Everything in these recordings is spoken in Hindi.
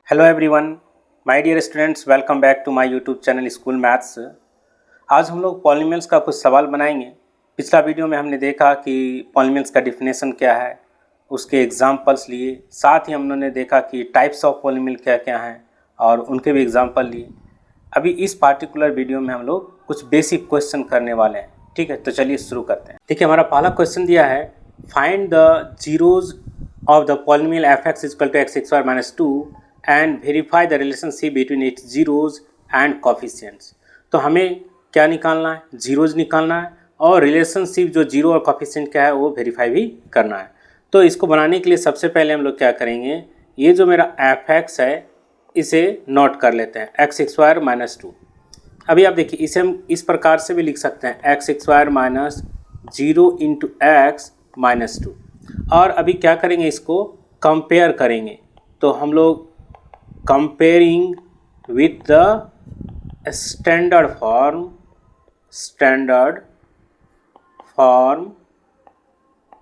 Hello everyone, my dear students, welcome back to my YouTube channel school maths. आज हम लोग पॉलिनोमियल्स का कुछ सवाल बनाएंगे। पिछला वीडियो में हमने देखा कि पॉलिनोमियल्स का डिफिनेशन क्या है, उसके एग्जांपल्स लिए, साथ ही हम लोगों ने देखा कि टाइप्स ऑफ पॉलिनोमियल क्या क्या हैं और उनके भी एग्जांपल लिए। अभी इस पार्टिकुलर वीडियो में हम लोग कुछ बेसिक क्वेश्चन करने वाले हैं। ठीक है, तो चलिए शुरू करते हैं। देखिए, हमारा पहला क्वेश्चन दिया है, find the zeros of the polynomial f(x) = x² - 2 and verify the relationship between its zeros and coefficients। तो हमें क्या निकालना है, जीरोज निकालना है और रिलेशनशिप जो जीरो और कोफिशिएंट का है वो वेरीफाई भी करना है। तो इसको बनाने के लिए सबसे पहले हम लोग क्या करेंगे, ये जो मेरा f(x) है इसे नोट कर लेते हैं, x² - 2। अभी आप देखिए, इसे हम इस प्रकार से भी लिख सकते हैं, x² - 0 × x - 2। और अभी क्या करेंगे, इसको कंपेयर करेंगे। तो हम लोग comparing with the standard form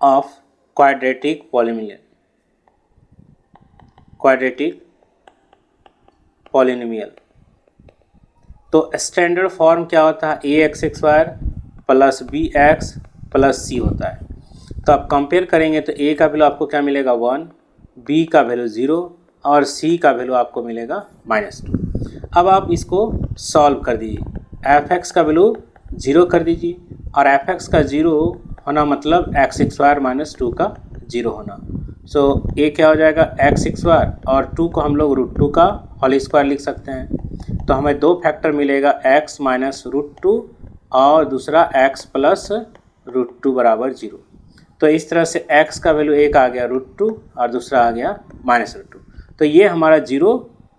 of quadratic polynomial। तो स्टैंडर्ड फॉर्म क्या होता है, ax² + bx + c होता है। तो आप कंपेयर करेंगे तो a का वैल्यू आपको क्या मिलेगा 1, b का वैल्यू 0 और c का वैल्यू आपको मिलेगा -2। अब आप इसको सॉल्व कर दीजिए, f(x) का वैल्यू 0 कर दीजिए और f(x) का 0 होना मतलब x² - 2 का 0 होना। सो ये क्या हो जाएगा, x² और 2 को हम लोग √2 का होल स्क्वायर लिख सकते हैं। तो हमें दो फैक्टर मिलेगा, x - √2 और दूसरा x + √2 = 0। तो इस तरह से x का वैल्यू एक आ गया √2 और दूसरा आ गया -√2। तो ये हमारा 0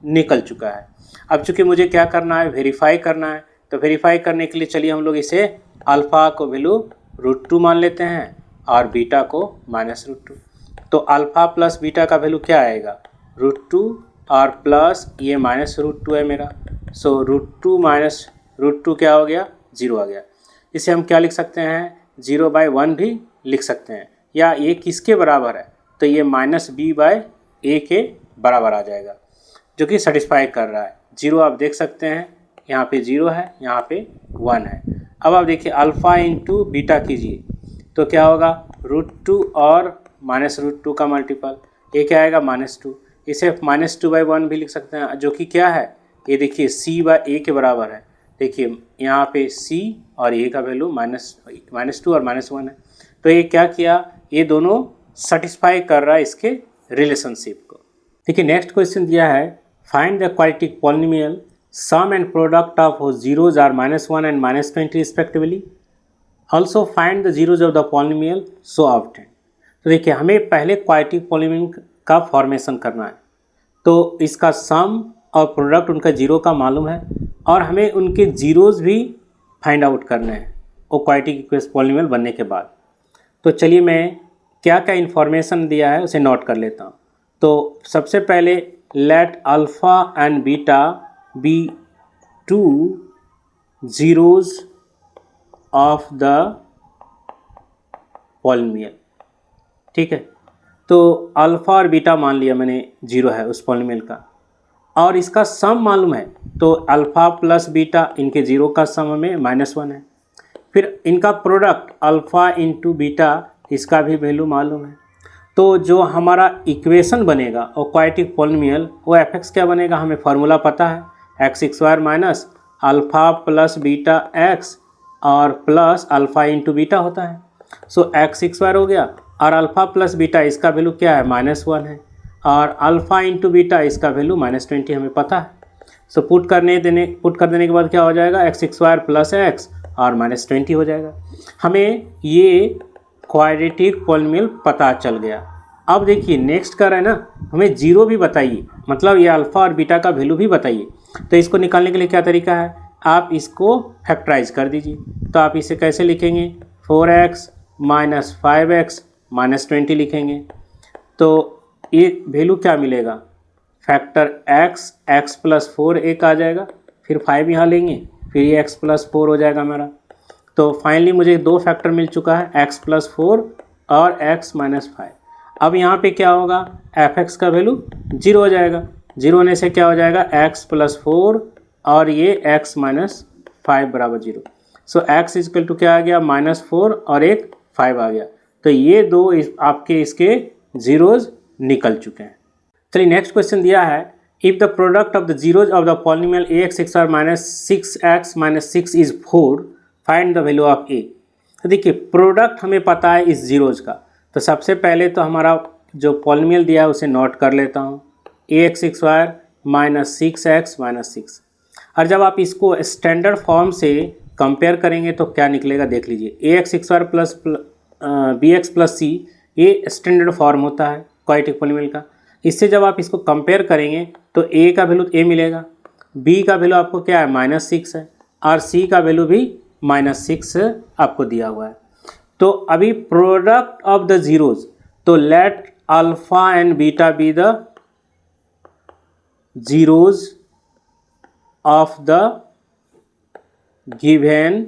निकल चुका है। अब चूँकि मुझे क्या करना है, वेरीफाई करना है। तो वेरीफाई करने के लिए चलिए हम लोग इसे अल्फ़ा को वैल्यू √2 मान लेते हैं और बीटा को -√2। तो अल्फ़ा प्लस बीटा का वैल्यू क्या आएगा, √2 और प्लस ये -√2 है मेरा। सो √2 - √2 क्या हो गया, 0 आ गया। इसे हम क्या लिख सकते हैं, 0/1 भी लिख सकते हैं, या ये किसके बराबर है, तो ये -b/a के बराबर आ जाएगा, जो कि सेटिस्फाई कर रहा है। 0 आप देख सकते हैं, यहाँ पे 0 है, यहाँ पे 1 है। अब आप देखिए अल्फ़ा इंटू बीटा कीजिए तो क्या होगा, √2 और -√2 का मल्टीपल, ये क्या आएगा -2। इसे -2/1 भी लिख सकते हैं, जो कि क्या है, ये देखिए c/a के बराबर है। देखिए यहाँ पे c और a का वैल्यू -2 और -1 है। तो ये क्या किया, ये दोनों सेटिस्फाई कर रहा है इसके रिलेशनशिप को। देखिए नेक्स्ट क्वेश्चन दिया है, find the quadratic polynomial sum and product of zeros are -1 and -20 respectively. Also find the zeros of the polynomial so obtain. तो देखिए हमें पहले क्वाड्रेटिक पॉलिनोमियल का फॉर्मेशन करना है। तो इसका सम और प्रोडक्ट उनका जीरो का मालूम है और हमें उनके जीरोज भी फाइंड आउट करने हैं वो क्वाड्रेटिक पॉलिनोमियल बनने के बाद। तो चलिए मैं क्या क्या इन्फॉर्मेशन दिया है उसे नोट कर लेता हूँ। तो सबसे पहले let alpha and beta be 2 zeros of the polynomial. ठीक है, तो अल्फ़ा और बीटा मान लिया मैंने 0 है उस पॉलिनोमियल का, और इसका सम मालूम है। तो अल्फ़ा प्लस बीटा इनके 0 का सम में -1 है। फिर इनका प्रोडक्ट अल्फ़ा इंटू बीटा, इसका भी वैल्यू मालूम है। तो जो हमारा इक्वेशन बनेगा और क्वाड्रेटिक पॉलिनोमियल, वो f(x) क्या बनेगा, हमें फार्मूला पता है, x² - alpha plus beta x और प्लस अल्फ़ा इंटू बीटा होता है। सो x² हो गया और अल्फ़ा प्लस बीटा इसका वैल्यू क्या है, -1 है, और अल्फ़ा इंटू बीटा इसका वैल्यू -20 हमें पता है। सो पुट कर देने के बाद क्या हो जाएगा, x² + x और -20 हो जाएगा। हमें ये क्वाड्रेटिक पॉलिनोमियल पता चल गया। अब देखिए नेक्स्ट कर रहा है ना, हमें 0 भी बताइए, मतलब ये अल्फ़ा और बीटा का वैल्यू भी बताइए। तो इसको निकालने के लिए क्या तरीका है, आप इसको फैक्टराइज कर दीजिए। तो आप इसे कैसे लिखेंगे, 4x - 5x -20 लिखेंगे। तो ये वैल्यू क्या मिलेगा, फैक्टर x + 4 एक आ जाएगा, फिर 5 यहाँ लेंगे, फिर ये x + 4 हो जाएगा हमारा। तो फाइनली मुझे दो फैक्टर मिल चुका है, x + 4 और x - 5। अब यहाँ पे क्या होगा, f(x) का वैल्यू 0 हो जाएगा, जीरो होने से क्या हो जाएगा x प्लस 4 और ये x माइनस 5 बराबर 0। सो x इजकल टू क्या आ गया -4 और एक 5 आ गया। तो ये दो आपके इसके जीरोज निकल चुके हैं। चलिए नेक्स्ट क्वेश्चन दिया है if the product of the zeros of the polynomial ax square minus 6x minus 6 is 4 find the value of a। तो देखिए प्रोडक्ट हमें पता है इस जीरोज का, तो सबसे पहले तो हमारा जो पॉलिनोमियल दिया है उसे नोट कर लेता हूँ ax square minus 6x minus 6। और जब आप इसको स्टैंडर्ड फॉर्म से कंपेयर करेंगे तो क्या निकलेगा देख लीजिए। ax square plus bx plus c ये स्टैंडर्ड फॉर्म होता है क्वाड्रेटिक पॉलिनोमियल का। इससे जब आप इसको कंपेयर करेंगे तो a का वैल्यू a मिलेगा, b का वैल्यू आपको क्या है -6 है और c का वैल्यू भी -6 आपको दिया हुआ है। तो अभी प्रोडक्ट ऑफ द जीरोज, तो let alpha and beta be the zeros of the given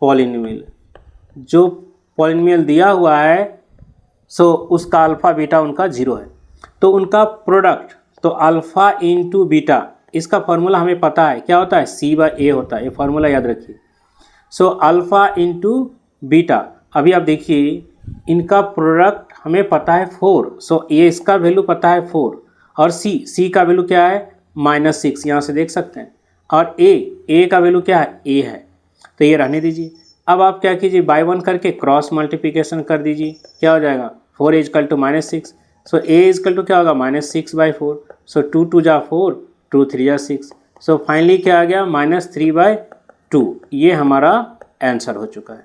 polynomial. जो पॉलिनोमियल दिया हुआ है सो उसका अल्फा बीटा उनका जीरो है, तो उनका प्रोडक्ट तो अल्फा इंटू बीटा इसका फॉर्मूला हमें पता है क्या होता है c/a होता है, ये फार्मूला याद रखिए। सो अल्फा इंटू बीटा, अभी आप देखिए इनका प्रोडक्ट हमें पता है 4, सो ये इसका वैल्यू पता है 4 और c का वैल्यू क्या है -6 यहाँ से देख सकते हैं, और a का वैल्यू क्या है a है, तो ये रहने दीजिए। अब आप क्या कीजिए बाय 1 करके क्रॉस मल्टीप्लिकेशन कर दीजिए, क्या हो जाएगा 4 is equal to -6, so a is equal to क्या होगा -6/4, सो 2 2 जा 4, 2 3 जा 6, सो फाइनली क्या आ गया -3/2। ये हमारा आंसर हो चुका है।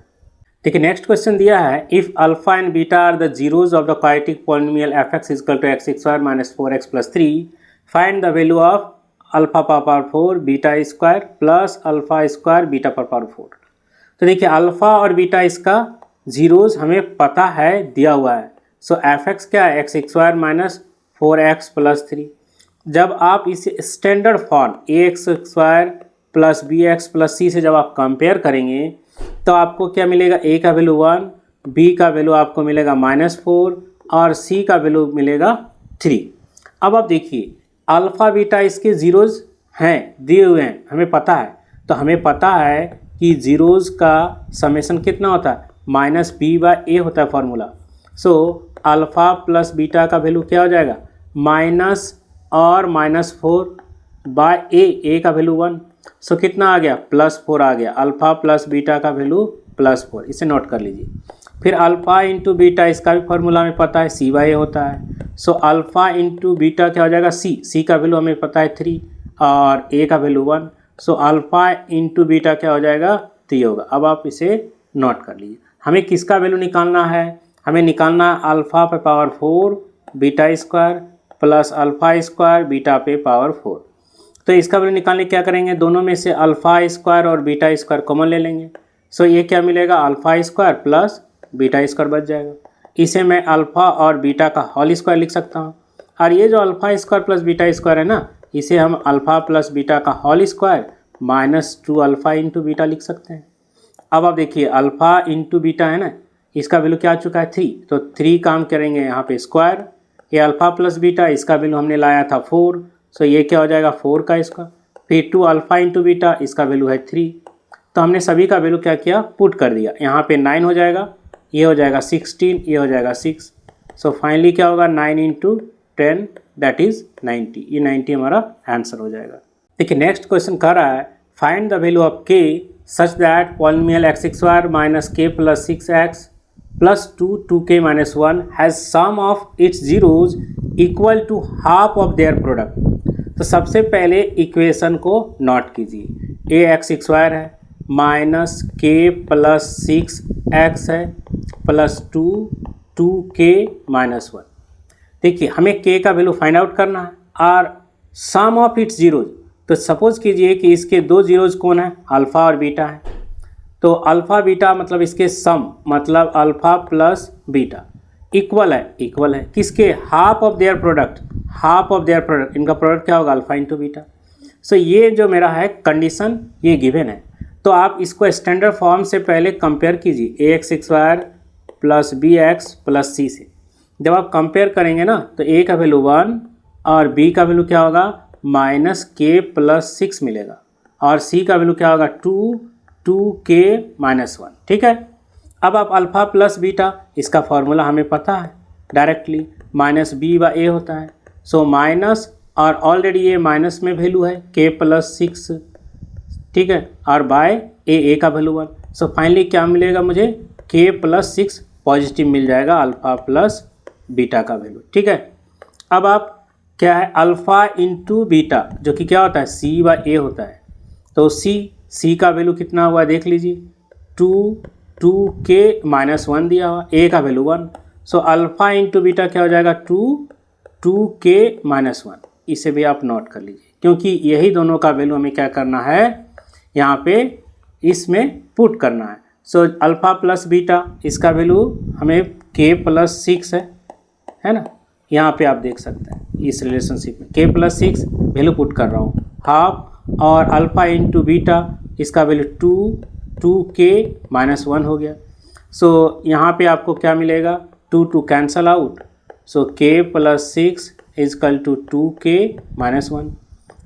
देखिए नेक्स्ट क्वेश्चन दिया है if alpha and beta are the zeros of the quadratic polynomial fx is equal to x square minus 4x plus 3 find the value of alpha power 4 beta square plus alpha square beta power 4। तो देखिए अल्फा और बीटा इसका जीरोज हमें पता है दिया हुआ है, सो fx क्या है x square minus 4x plus 3। जब आप इसे standard form ax square plus bx plus c से जब आप कंपेयर करेंगे तो आपको क्या मिलेगा, a का वैल्यू 1, b का वैल्यू आपको मिलेगा -4 और c का वैल्यू मिलेगा 3। अब आप देखिए अल्फ़ा बीटा इसके ज़ीरोज़ हैं दिए हुए हैं हमें पता है, तो हमें पता है कि ज़ीरोज़ का समेशन कितना होता है -b/a होता है फार्मूला। सो अल्फ़ा प्लस बीटा का वैल्यू क्या हो जाएगा माइनस और -4/a, a का वैल्यू 1, सो कितना आ गया +4 आ गया। अल्फ़ा प्लस बीटा का वैल्यू +4, इसे नोट कर लीजिए। फिर अल्फ़ा इंटू बीटा इसका भी फार्मूला हमें पता है c/a होता है, सो अल्फ़ा इंटू बीटा क्या हो जाएगा c का वैल्यू हमें पता है 3 और a का वैल्यू 1, सो अल्फ़ा इंटू बीटा क्या हो जाएगा 3 होगा। अब आप इसे नोट कर लीजिए। हमें किसका वैल्यू निकालना है, हमें निकालना है अल्फ़ा पे power 4 beta square plus alpha square beta पे पावर 4। तो इसका वैल्यू निकालने क्या करेंगे, दोनों में से अल्फ़ा स्क्वायर और बीटा स्क्वायर कॉमन ले लेंगे, सो ये क्या मिलेगा alpha square plus beta square बच जाएगा। इसे मैं अल्फ़ा और बीटा का होल स्क्वायर लिख सकता हूँ, और ये जो alpha square plus beta square है ना, इसे हम अल्फ़ा प्लस बीटा का whole square -2 alpha into beta लिख सकते हैं। अब आप देखिए अल्फ़ा इंटू बीटा है ना, इसका वैल्यू क्या आ चुका है 3, तो 3 काम करेंगे यहाँ पे स्क्वायर, ये अल्फ़ा प्लस बीटा इसका वैल्यू हमने लाया था 4, सो ये क्या हो जाएगा 4 का इसका, फिर 2 अल्फ़ा इंटू बीटा इसका वैल्यू है 3, तो हमने सभी का वैल्यू क्या किया पुट कर दिया। यहाँ पे 9 हो जाएगा, ये हो जाएगा 16, ये हो जाएगा 6, सो फाइनली क्या होगा 9 इंटू 10 दैट इज़ 90, ये 90 हमारा आंसर हो जाएगा। देखिए नेक्स्ट क्वेश्चन कह रहा है find the value of k such that polynomial x square minus k plus 6x plus 2k minus 1 has sum of its zeros equal to half of their product. तो सबसे पहले इक्वेशन को नोट कीजिए, a x स्क्वायर है माइनस k प्लस 6x है प्लस 2k माइनस 1। देखिए हमें k का वैल्यू फाइंड आउट करना है और सम ऑफ इट्स जीरोज, तो सपोज कीजिए कि इसके दो जीरोज कौन है अल्फ़ा और बीटा है, तो अल्फ़ा बीटा मतलब इसके सम मतलब अल्फ़ा प्लस बीटा इक्वल है किसके half of their product, half of their product, इनका प्रोडक्ट क्या होगा अल्फ़ा इंटू बीटा। सो ये जो मेरा है कंडीशन ये गिवन है, तो आप इसको स्टैंडर्ड फॉर्म से पहले कंपेयर कीजिए ax square plus bx plus c से। जब आप कंपेयर करेंगे ना तो a का वैल्यू 1 और b का वैल्यू क्या होगा -k+6 मिलेगा और c का वैल्यू क्या होगा 2k-1। ठीक है, अब आप अल्फ़ा प्लस बीटा, इसका फॉर्मूला हमें पता है डायरेक्टली -b/a होता है। सो माइनस, और ऑलरेडी ये माइनस में वैल्यू है k+6, ठीक है, और बाय a का वैल्यू 1। सो फाइनली क्या मिलेगा मुझे k+6 पॉजिटिव मिल जाएगा अल्फ़ा प्लस बीटा का वैल्यू। ठीक है, अब आप क्या है अल्फ़ा इंटू बीटा जो कि क्या होता है c/a होता है, तो c का वैल्यू कितना हुआ देख लीजिए 2k-1 दिया हुआ, a का वैल्यू 1। सो अल्फ़ा इंटू बीटा क्या हो जाएगा 2k-1। इसे भी आप नोट कर लीजिए क्योंकि यही दोनों का वैल्यू हमें क्या करना है यहाँ पे इसमें पुट करना है। सो अल्फ़ा प्लस बीटा इसका वैल्यू हमें k+6 है ना, यहाँ पे आप देख सकते हैं इस रिलेशनशिप में k+6 वैल्यू पुट कर रहा हूँ हाफ, और अल्फ़ा इंटू बीटा इसका वैल्यू 2k-1 हो गया। सो यहाँ पे आपको क्या मिलेगा 2 cancel out, so k+6 is equal to 2k-1,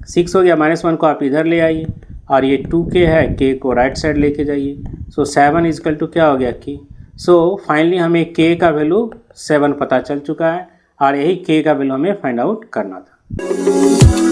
6 हो गया, -1 को आप इधर ले आइए और ये 2k है, k को राइट साइड लेके जाइए। सो 7 इजकल टू क्या हो गया k। सो फाइनली हमें k का वैल्यू 7 पता चल चुका है और यही k का वैल्यू हमें फाइंड आउट करना था।